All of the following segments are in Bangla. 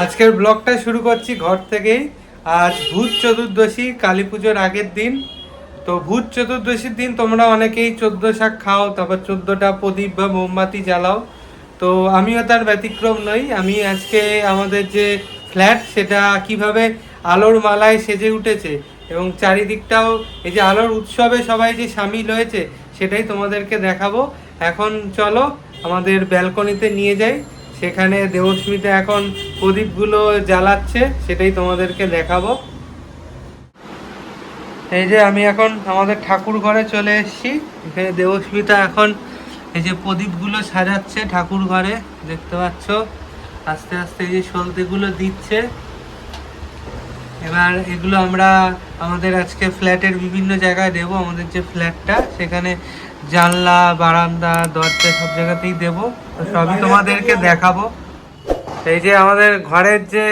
আজকের ব্লগটা শুরু করছি ঘর থেকেই। আজ ভূত চতুর্দশী, কালী পুজোর আগের দিন। তো ভূত চতুর্দশীর দিন তোমরা অনেকেই 14 শাক খাও, তারপর 14টা প্রদীপ বা মোমবাতি জ্বালাও। তো আমিও তার ব্যতিক্রম নই। আমি আজকে আমাদের যে ফ্ল্যাট সেটা কিভাবে আলোর মালায় সেজে উঠেছে এবং চারিদিকটাও এই যে আলোর উৎসবে সবাই যে সামিল হয়েছে সেটাই তোমাদেরকে দেখাবো। এখন চলো আমাদের ব্যালকনিতে নিয়ে যাই, সেখানে দেবস্মিতা এখন প্রদীপগুলো জ্বালাচ্ছে, সেটাই তোমাদেরকে দেখাবো। এই যে আমি এখন আমাদের ঠাকুর ঘরে চলে এসেছি। এখানে দেবস্মিতা এখন এই যে প্রদীপগুলো সাজাচ্ছে ঠাকুর ঘরে, দেখতে পাচ্ছ। আস্তে আস্তে এই যে সলতেগুলো দিচ্ছে। এবার এগুলো আমরা আমাদের আজকে ফ্ল্যাটের বিভিন্ন জায়গায় দেবো। আমাদের যে ফ্ল্যাটটা সেখানে জানলা, বারান্দা, দরজা সব জায়গাতেই দেবো। তো সবই তোমাদেরকে দেখাবো। এই যে আমাদের ঘরের যে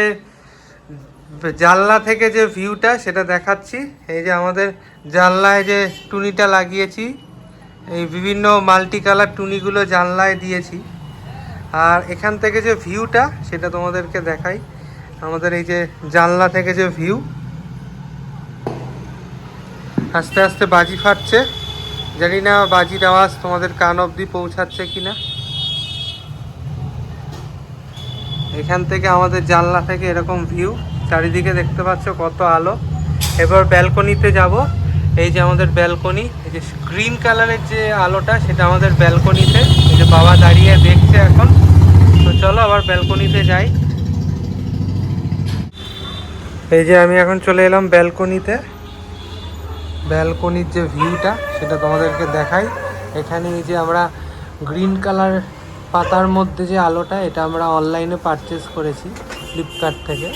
জানলা থেকে যে ভিউটা সেটা দেখাচ্ছি। এই যে আমাদের জানলায় যে টুনিটা লাগিয়েছি, এই বিভিন্ন মাল্টি কালার টুনিগুলো জানলায় দিয়েছি। আর এখান থেকে যে ভিউটা সেটা তোমাদেরকে দেখাই। আমাদের এই যে জানলা থেকে যে ভিউ, আস্তে আস্তে বাজি ফাটছে। জানি না বাজির আওয়াজ তোমাদের কান অবধি পৌঁছাচ্ছে কিনা। এখান থেকে আমাদের জানলা থেকে এরকম ভিউ, চারিদিকে দেখতে পাচ্ছ কত আলো। এবার ব্যালকনিতে যাব। এই যে আমাদের ব্যালকনি, এই যে গ্রিন কালারের যে আলোটা সেটা আমাদের ব্যালকনিতে। এই যে বাবা দাঁড়িয়ে দেখছে এখন। তো চলো আবার ব্যালকনিতে যাই। এই যে আমি এখন চলে এলাম ব্যালকনিতে। ব্যালকনির যে ভিউটা সেটা তোমাদেরকে দেখাই। এখানে এই যে আমরা গ্রিন কালার পাতার মধ্যে যে আলোটা, এটা আমরা অনলাইনে পারচেস করেছি ফ্লিপকার্ট থেকে।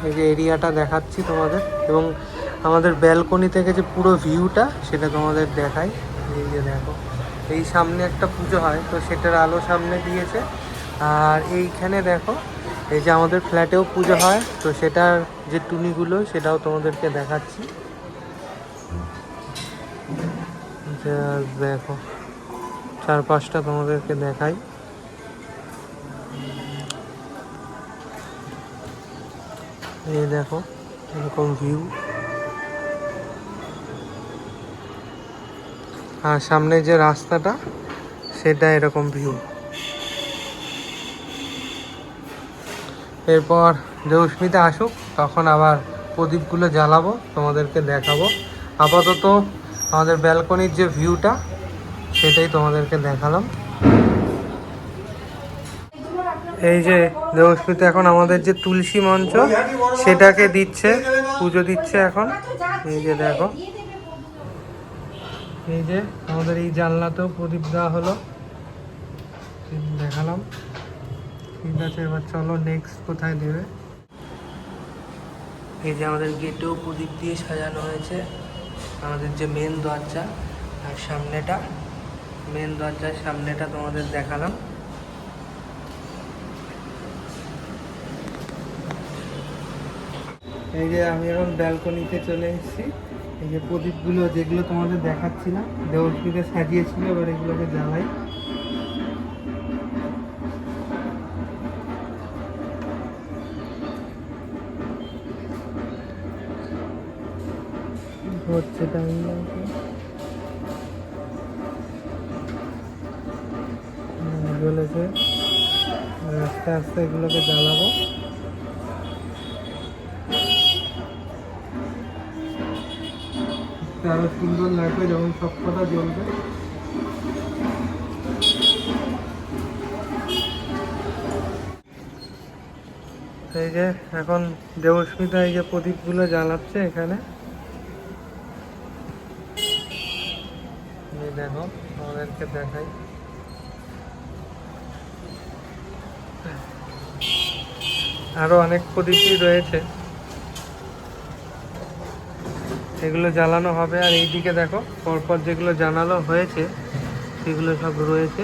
এই যে এরিয়াটা দেখাচ্ছি তোমাদের, এবং আমাদের ব্যালকনি থেকে যে পুরো ভিউটা সেটা তোমাদের দেখাই। এই যে দেখো, এই সামনে একটা পুজো হয়, তো সেটার আলো সামনে দিয়েছে। আর এইখানে দেখো, এই যে আমাদের ফ্ল্যাটেও পুজো হয়, তো সেটার যে টুনিগুলো সেটাও তোমাদেরকে দেখাচ্ছি। দেখো চারপাশটা তোমাদেরকে দেখাই। এই দেখো এরকম ভিউ। আর সামনে যে রাস্তাটা সেটা এরকম ভিউ। এরপর দেবস্মিতা আসুক, তখন আবার প্রদীপগুলো জ্বালাবো, তোমাদেরকে দেখাবো। আপাতত আমাদের ব্যালকনির যে ভিউটা সেটাই তোমাদেরকে দেখালাম। এই যে দেবস্মিতা এখন আমাদের যে তুলসী মঞ্চ সেটাকে দিচ্ছে, পুজো দিচ্ছে এখন। এই যে দেখো, এই যে আমাদের এই জানলাতেও প্রদীপ দেওয়া হলো, দেখালাম। ঠিক আছে, এবার চলো নেক্সট কোথায় দেবে। এই যে আমাদের গেটেও প্রদীপ দিয়ে সাজানো হয়েছে। আমাদের যে মেন দরজা আর সামনেটা, মেন দরজার সামনেটা তোমাদের দেখালাম। এই যে আমি এখন ব্যালকনিতে চলে এসেছি। এই যে প্রদীপগুলো যেগুলো তোমাদের দেখাচ্ছিলাম, দেবস্মিতা সাজিয়েছিল, এবার এগুলোকে জ্বালাই। হচ্ছে টাইম জ্বলেছে, আস্তে আস্তে এগুলোকে জ্বালাবো। আরো সুন্দর লাগবে যখন সব কটা জ্বলবে। এই যে এখন দেবস্মিতা এই যে প্রদীপগুলো জ্বালাচ্ছে এখানে। এই দেখো, আমাদেরকে দেখাই। আরো অনেক প্রদীপই রয়েছে, এগুলো জ্বালানো হবে। আর এইদিকে দেখো পরপর যেগুলো জানালো হয়েছে সেগুলো সব রয়েছে,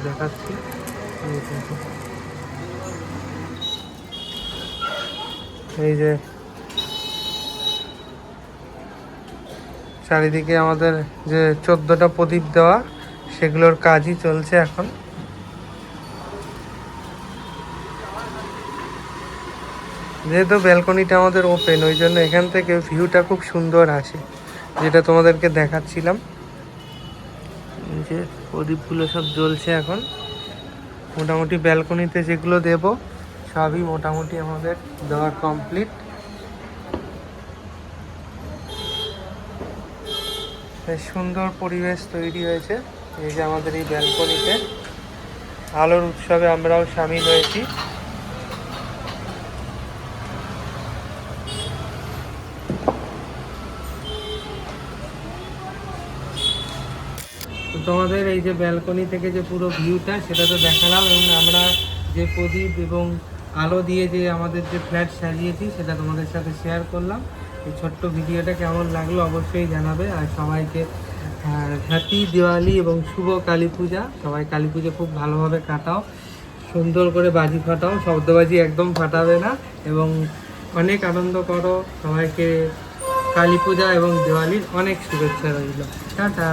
দেখাচ্ছি। এই যে চারিদিকে আমাদের যে 14টা প্রদীপ দেওয়া সেগুলোর কাজই চলছে এখন। যেহেতু ব্যালকনিটা আমাদের ওপেন, ওই জন্য এখান থেকে ভিউটা খুব সুন্দর আসে, যেটা তোমাদেরকে দেখাচ্ছিলাম। এই যে প্রদীপগুলো সব জ্বলছে এখন। মোটামুটি ব্যালকনিতে যেগুলো দেব সবই মোটামুটি আমাদের দেওয়া কমপ্লিট। বেশ সুন্দর পরিবেশ তৈরি হয়েছে এই যে আমাদের এই ব্যালকনিতে। আলোর উৎসবে আমরাও সামিল হয়েছি। তো তোমাদের এই যে ব্যালকনি থেকে যে পুরো ভিউটা সেটা তো দেখালাম, এবং আমরা যে প্রদীপ এবং আলো দিয়ে যে আমাদের যে ফ্ল্যাট সাজিয়েছি সেটা তোমাদের সাথে শেয়ার করলাম। এই ছোট্ট ভিডিওটা কেমন লাগলো অবশ্যই জানাবে। আর সবাইকে হ্যাপি দিওয়ালি এবং শুভ কালী পূজা। সবাই কালী পুজো খুব ভালোভাবে কাটাও, সুন্দর করে বাজি ফাটাও, শব্দবাজি একদম ফাটাবে না, এবং অনেক আনন্দ করো। সবাইকে কালী পূজা এবং দিওয়ালির অনেক শুভেচ্ছা রইল। টাটা।